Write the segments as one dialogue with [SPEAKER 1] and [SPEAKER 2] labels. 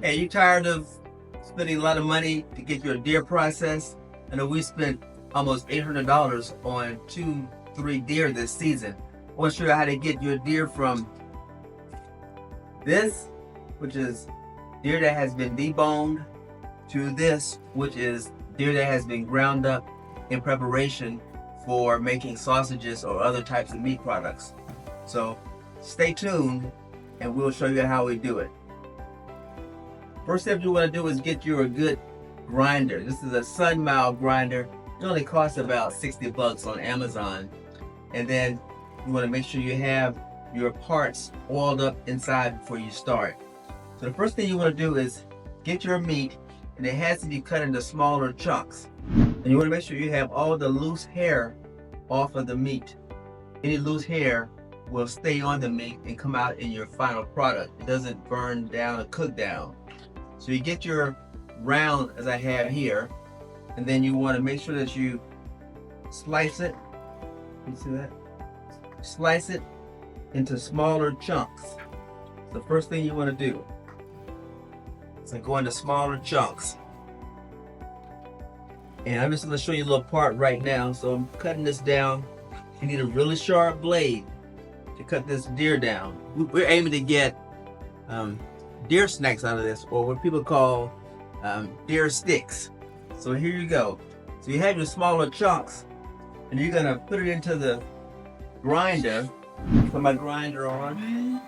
[SPEAKER 1] Hey, you tired of spending a lot of money to get your deer processed? I know we spent almost $800 on 3 deer this season. I want to show you how to get your deer from this, which is deer that has been deboned, to this, which is deer that has been ground up in preparation for making sausages or other types of meat products. So stay tuned and we'll show you how we do it. First step you want to do is get you a good grinder. This is a Sunmile grinder. It only costs about 60 bucks on Amazon. And then you want to make sure you have your parts oiled up inside before you start. So the first thing you want to do is get your meat, and it has to be cut into smaller chunks. And you want to make sure you have all the loose hair off of the meat. Any loose hair will stay on the meat and come out in your final product. It doesn't burn down or cook down. So you get your round, as I have here, and then you want to make sure that you slice it. You see that? Slice it into smaller chunks. The first thing you want to do is go into smaller chunks. And I'm just going to show you a little part right now. So I'm cutting this down. You need a really sharp blade to cut this deer down. We're aiming to get deer snacks out of this, or what people call deer sticks. So here you go. So you have your smaller chunks, and you're gonna put it into the grinder. Put my grinder on.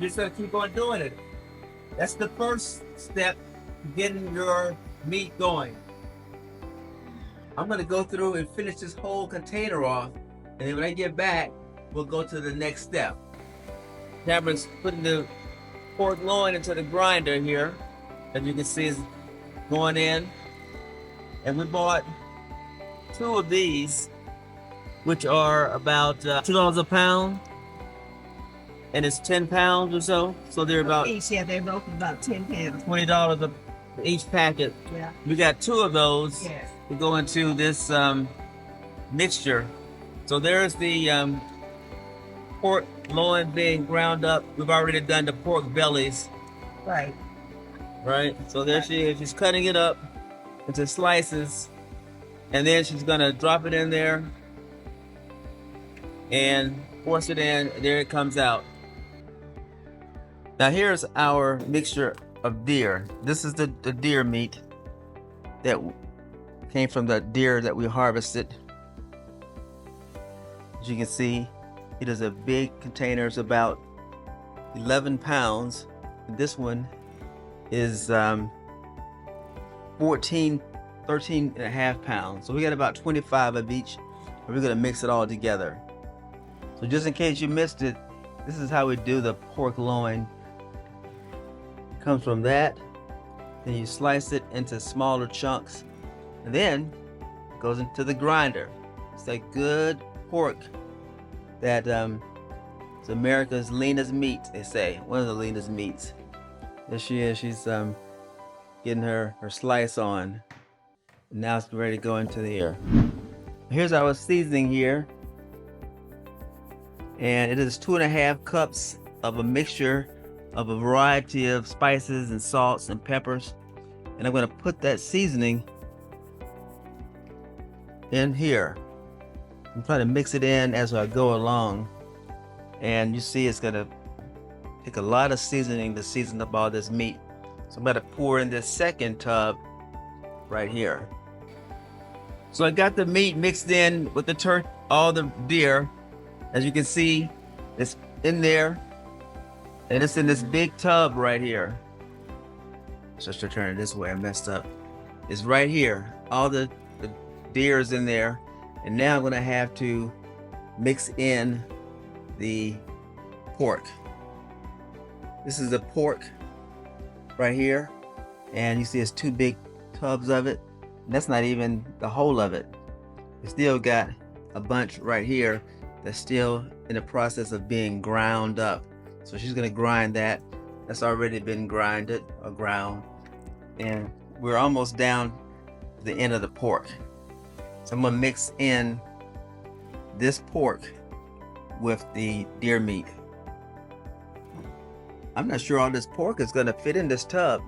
[SPEAKER 1] You're just gonna keep on doing it. That's the first step to getting your meat going. I'm gonna go through and finish this whole container off, and then when I get back, we'll go to the next step. Cameron's putting the pork loin into the grinder here, as you can see is going in. And we bought 2 of these, which are about $2 a pound, and it's 10 pounds or so. So they're about
[SPEAKER 2] each. Yeah, they're both about 10 pounds.
[SPEAKER 1] $20 each packet.
[SPEAKER 2] Yeah.
[SPEAKER 1] We got 2 of those.
[SPEAKER 2] Yes.
[SPEAKER 1] To go into this mixture. So there's the pork loin being ground up. We've already done the pork bellies.
[SPEAKER 2] Right.
[SPEAKER 1] Right. So there she is. She's cutting it up into slices, and then she's gonna drop it in there and force it in. There it comes out. Now here's our mixture of deer. This is the deer meat that came from the deer that we harvested. As you can see, it is a big container. It's about 11 pounds. This one is 13 and a half pounds. So we got about 25 of each, and we're gonna mix it all together. So just in case you missed it, this is how we do the pork loin. It comes from that, then you slice it into smaller chunks, and then it goes into the grinder. It's that good pork that it's America's leanest meat, they say. One of the leanest meats. There she is. She's getting her slice on. Now it's ready to go into the air. Here's our seasoning here. And it is 2.5 cups of a mixture of a variety of spices and salts and peppers. And I'm going to put that seasoning in here. I'm trying to mix it in as I go along. And you see it's going to take a lot of seasoning to season up all this meat. So I'm going to pour in this second tub right here. So I got the meat mixed in with the all the deer. As you can see, it's in there, and it's in this big tub right here. Just to turn it this way, I messed up. It's right here. All the deer is in there, and now I'm gonna have to mix in the pork. This is the pork right here, and you see it's 2 big tubs of it. And that's not even the whole of it. We still got a bunch right here that's still in the process of being ground up. So she's gonna grind that. That's already been grinded or ground. And we're almost down to the end of the pork. So I'm gonna mix in this pork with the deer meat. I'm not sure all this pork is gonna fit in this tub.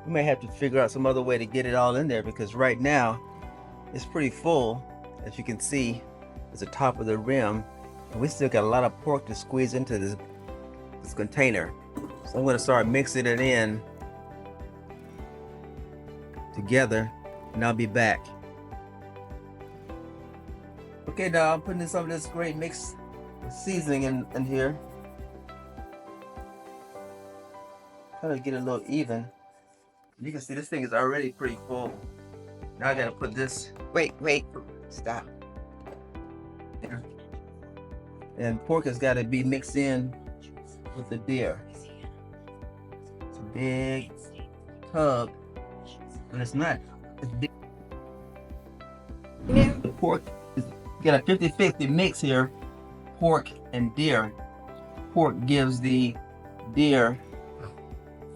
[SPEAKER 1] We may have to figure out some other way to get it all in there, because right now it's pretty full, as you can see, at the top of the rim. And we still got a lot of pork to squeeze into this container. So I'm gonna start mixing it in together, and I'll be back. Okay, now I'm putting in some of this great mixed seasoning in here. Try to get it a little even. You can see this thing is already pretty full. Now I gotta put this.
[SPEAKER 2] Wait, stop.
[SPEAKER 1] There. And pork has got to be mixed in with the deer. It's a big tub, but it's not. It's big.
[SPEAKER 2] Yeah.
[SPEAKER 1] The pork is, you got a 50-50 mix here, pork and deer. Pork gives the deer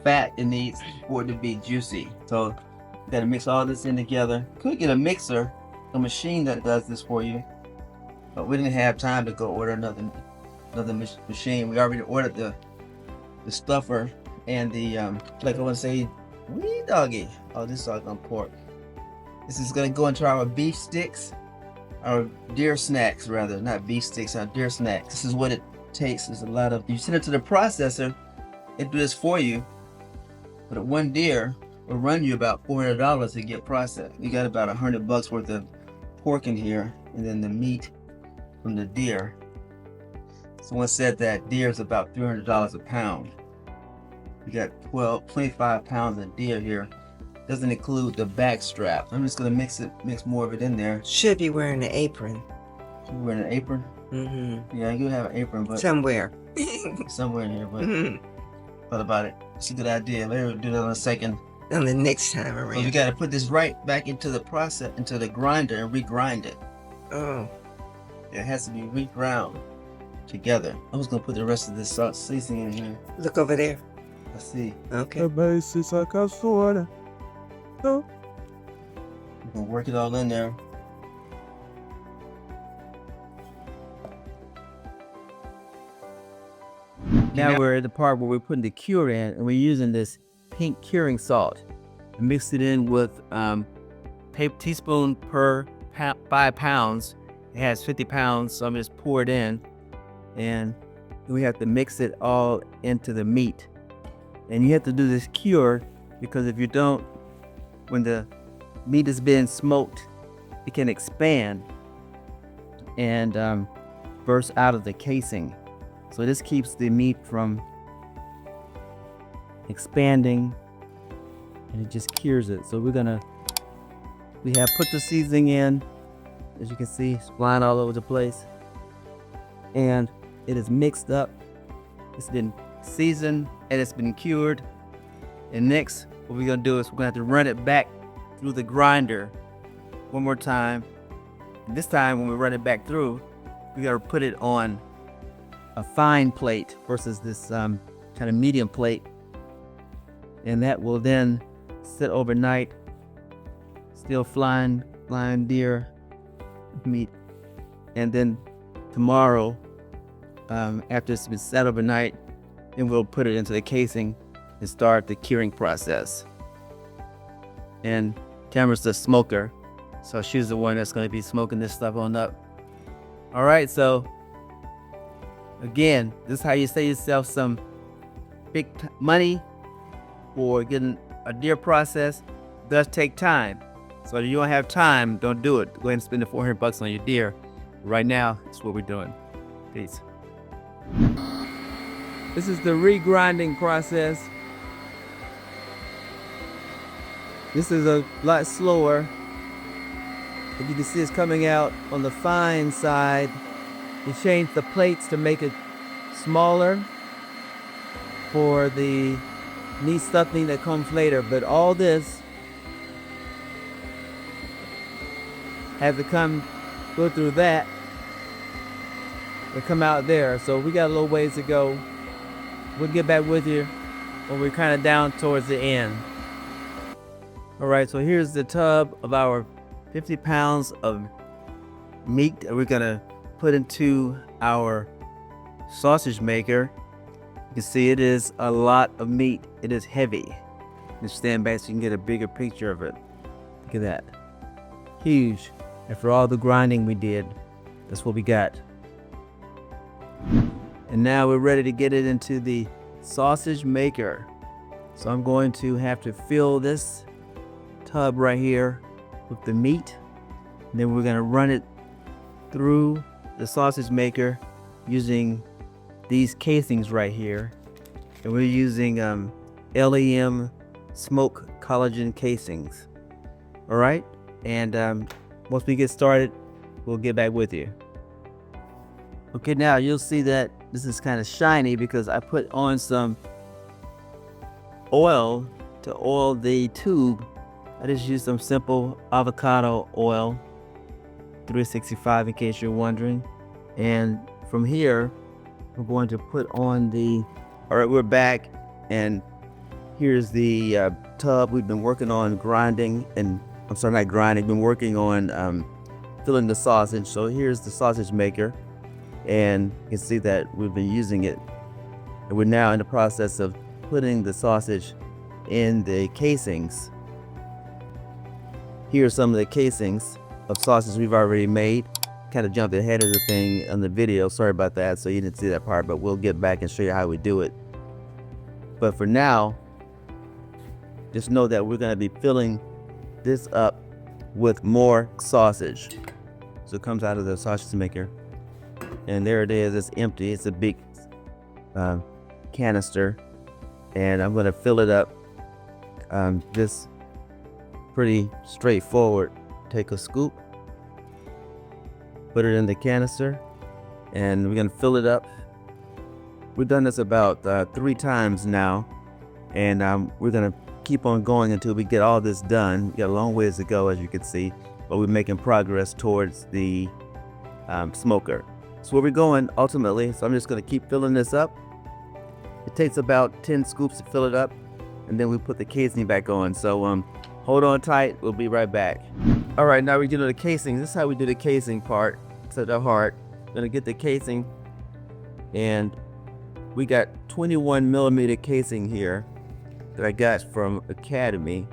[SPEAKER 1] fat it needs for it to be juicy. So you gotta mix all this in together. Could get a mixer, a machine that does this for you, but we didn't have time to go order another machine. We already ordered the stuffer and the like I want to say, wee doggy. Oh, this is all on pork. This is gonna go into our beef sticks, our deer snacks rather, not beef sticks, our deer snacks. This is what it takes. There's a lot of, you send it to the processor, it do this for you. But one deer will run you about $400 to get processed. You got about $100 worth of pork in here, and then the meat from the deer. Someone said that deer is about $300 a pound. We got 25 pounds of deer here. Doesn't include the back strap. I'm just gonna mix more of it in there.
[SPEAKER 2] Should be wearing an apron.
[SPEAKER 1] Should we wear an apron?
[SPEAKER 2] Mm-hmm.
[SPEAKER 1] Yeah, you have an apron, but
[SPEAKER 2] Somewhere.
[SPEAKER 1] somewhere in here. But
[SPEAKER 2] Mm-hmm.
[SPEAKER 1] what about it? It's a good idea. Maybe we'll do that in a second.
[SPEAKER 2] On the next time
[SPEAKER 1] So
[SPEAKER 2] around.
[SPEAKER 1] you got to put this right back into the process, into the grinder, and regrind it.
[SPEAKER 2] Oh.
[SPEAKER 1] It has to be reground together. I'm just gonna put the rest of this salt seasoning in here.
[SPEAKER 2] Look over there.
[SPEAKER 1] Let's see.
[SPEAKER 2] Okay.
[SPEAKER 1] We're gonna work it all in there. Now we're at the part where we're putting the cure in, and we're using this pink curing salt. I mixed it in with teaspoon per 5 pounds. It has 50 pounds, so I'm just pour it in, and we have to mix it all into the meat. And you have to do this cure, because if you don't, when the meat has been smoked, it can expand and burst out of the casing. So this keeps the meat from expanding, and it just cures it. So we have put the seasoning in, as you can see, it's flying all over the place, and it is mixed up. It's been seasoned and it's been cured. And next, what we're gonna do is we're gonna have to run it back through the grinder one more time. And this time, when we run it back through, we gotta put it on a fine plate versus this kind of medium plate, and that will then sit overnight, still flying deer meat. And then tomorrow, after it's been set overnight, then we'll put it into the casing and start the curing process. And Tamara's the smoker, so she's the one that's going to be smoking this stuff on up. All right, so again, this is how you save yourself some big money for getting a deer process. It does take time. So if you don't have time, don't do it. Go ahead and spend the $400 on your deer. Right now, that's what we're doing. Peace. This is the regrinding process. This is a lot slower. As you can see, it's coming out on the fine side. You change the plates to make it smaller for the meat stuffing that comes later, but all this has to go through that and come out there. So we got a little ways to go. We'll get back with you when we're kind of down towards the end. All right, so here's the tub of our 50 pounds of meat that we're gonna put into our sausage maker. You can see it is a lot of meat. It is heavy. Just stand back so you can get a bigger picture of it. Look at that. Huge. After all the grinding we did, that's what we got. And now we're ready to get it into the sausage maker. So I'm going to have to fill this tub right here with the meat. And then we're going to run it through the sausage maker using these casings right here. And we're using LEM smoke collagen casings. All right. And once we get started, we'll get back with you. Okay, now you'll see that this is kind of shiny because I put on some oil to oil the tube. I just used some simple avocado oil, 365 in case you're wondering. And from here, we're going to put on all right, we're back, and here's the tub we've been working on grinding, and I'm sorry, not grinding, been working on filling the sausage. So here's the sausage maker, and you can see that we've been using it. And we're now in the process of putting the sausage in the casings. Here are some of the casings of sausage we've already made. Kind of jumped ahead of the thing on the video. Sorry about that, so you didn't see that part, but we'll get back and show you how we do it. But for now, just know that we're going to be filling this up with more sausage. So it comes out of the sausage maker. And there it is. It's empty. It's a big canister. And I'm going to fill it up just pretty straightforward. Take a scoop, put it in the canister, and we're going to fill it up. We've done this about 3 times now, and we're going to keep on going until we get all this done. We got a long ways to go, as you can see, but we're making progress towards the smoker. So where we're going ultimately, so I'm just going to keep filling this up. It takes about 10 scoops to fill it up, and then we put the casing back on. So hold on tight, we'll be right back. All right, now we're doing the casing. This is how we do the casing part to the heart. Gonna get the casing, and we got 21 millimeter casing here that I got from Academy,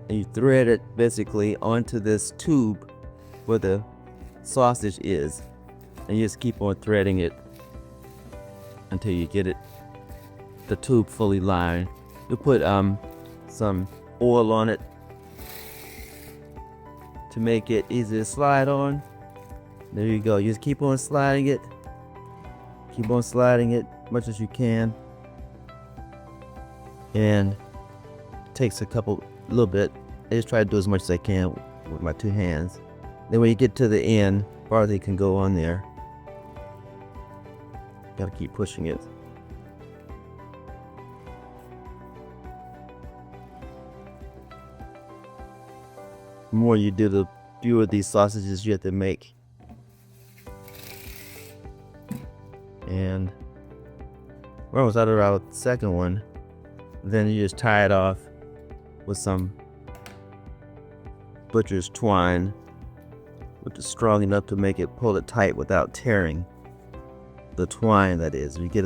[SPEAKER 1] and you thread it basically onto this tube where the sausage is, and you just keep on threading it until you get the tube fully lined. You put some oil on it to make it easy to slide on. There you go. You just keep on sliding it. Keep on sliding it as much as you can. And it takes a little bit. I just try to do as much as I can with my 2 hands. Then when you get to the end, farther can go on there. Gotta keep pushing it. The more you do, the fewer these sausages you have to make. And we're almost out of our second one. Then you just tie it off with some butcher's twine, which is strong enough to make it pull it tight without tearing the twine, that is. If you get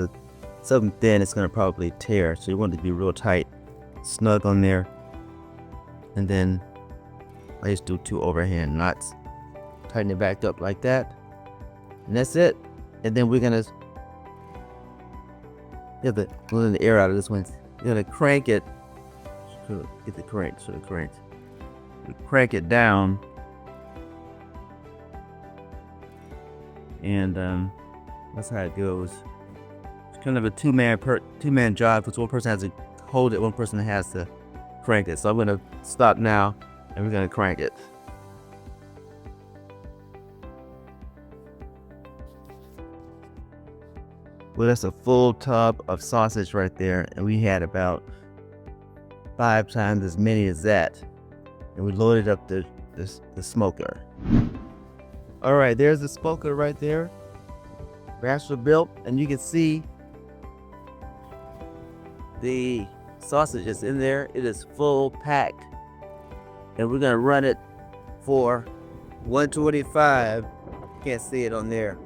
[SPEAKER 1] something thin, it's going to probably tear. So you want it to be real tight, snug on there. And then I just do 2 overhand knots. Tighten it back up like that. And that's it. And then we're going to let the air out of this one. You're going to crank it. Get the crank. So the crank. Crank it down. And that's how it goes. It's kind of a two-man job, because one person has to hold it, one person has to crank it. So I'm going to stop now, and we're going to crank it. Well, that's a full tub of sausage right there, and we had about 5 times as many as that. And we loaded up the smoker. All right, there's the smoker right there. Rasher built, and you can see the sausage is in there. It is full packed, and we're gonna run it for 125. Can't see it on there.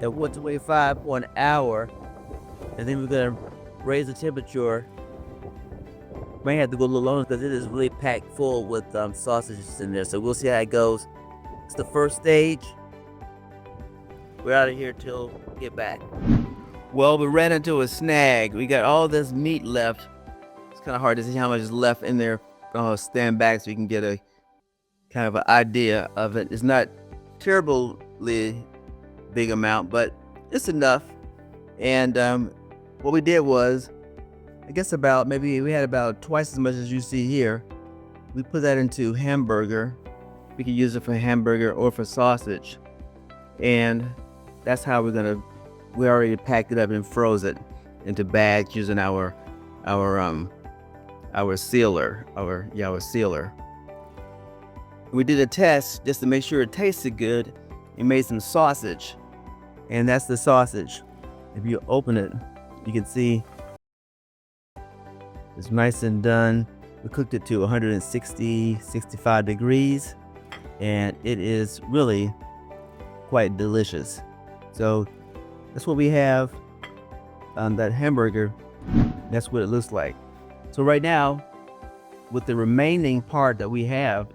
[SPEAKER 3] at 125 for an hour, and then we're gonna raise the temperature. May have to go a little longer because it is really packed full with sausages in there. So we'll see how it goes. It's the first stage. We're out of here till we get back. Well, we ran into a snag. We got all this meat left. It's kind of hard to see how much is left in there. I'll stand back so you can get a kind of an idea of it. It's not terribly big amount, but it's enough. And what we did was, I guess maybe we had about twice as much as you see here. We put that into hamburger. We can use it for hamburger or for sausage. And that's how we already packed it up and froze it into bags using our sealer. Our sealer. We did a test just to make sure it tasted good. We made some sausage. And that's the sausage. If you open it, you can see it's nice and done. We cooked it to 65 degrees, and it is really quite delicious. So that's what we have on that hamburger. That's what it looks like. So right now, with the remaining part that we have,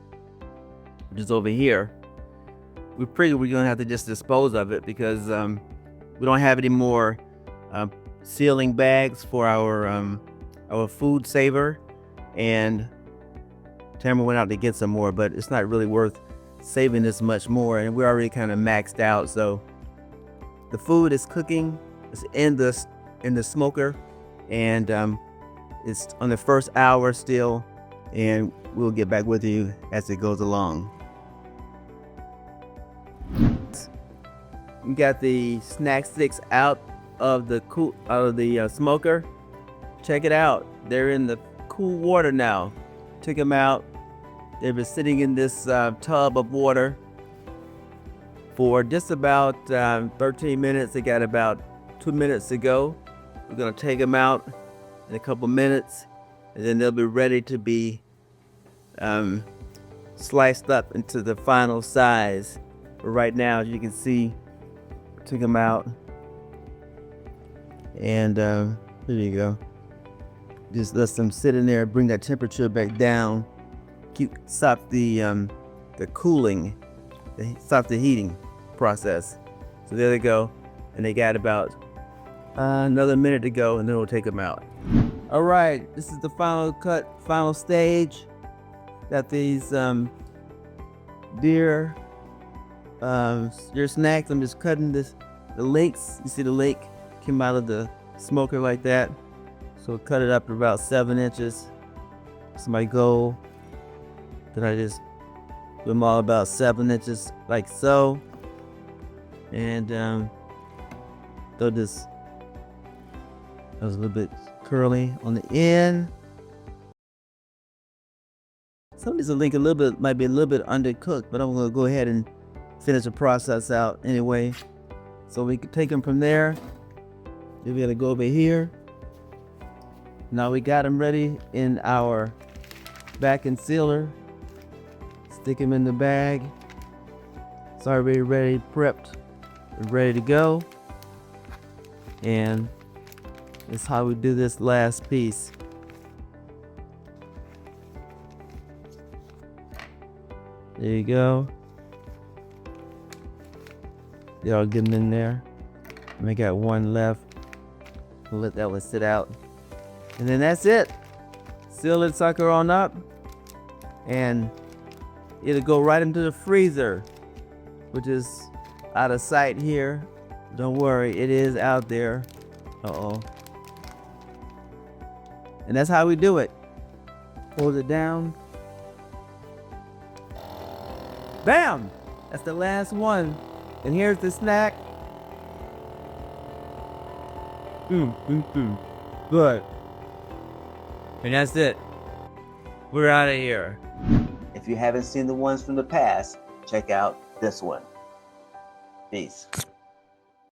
[SPEAKER 3] which is over here, we're gonna have to just dispose of it because we don't have any more sealing bags for our food saver, and Tamara went out to get some more, but it's not really worth saving this much more, and we're already kind of maxed out. So the food is cooking. It's in the smoker, and it's on the first hour still, and we'll get back with you as it goes along. We got the snack sticks out of the smoker. Check it out. They're in the cool water now. Took them out. They've been sitting in this tub of water for just about 13 minutes. They got about 2 minutes to go. We're gonna take them out in a couple minutes, and then they'll be ready to be sliced up into the final size. But right now, as you can see, took them out, and there you go. Just let them sit in there, bring that temperature back down, stop the cooling, stop the heating process. So there they go, and they got about another minute to go, and then we'll take them out. All right, this is the final cut, final stage. Got these deer snacks. I'm just cutting the links. You see the link came out of the smoker like that. So cut it up to about 7 inches. That's my goal. Then I just put them all about 7 inches like so. And they'll just, that was a little bit curly on the end. Some of these will link a little bit, might be a little bit undercooked, but I'm gonna go ahead and finish the process out anyway. So we can take them from there. We're gonna go over here. Now we got them ready in our vacuum sealer. Stick them in the bag. It's already ready, prepped, ready to go. And this is how we do this last piece. There you go. Y'all get them in there. And we got one left. We'll let that one sit out. And then that's it. Seal it sucker on up. And it'll go right into the freezer, which is out of sight here. Don't worry, it is out there. Uh-oh. And that's how we do it. Hold it down. Bam! That's the last one. And here's the snack. Good. And that's it. We're out of here.
[SPEAKER 1] If you haven't seen the ones from the past, check out this one. Peace.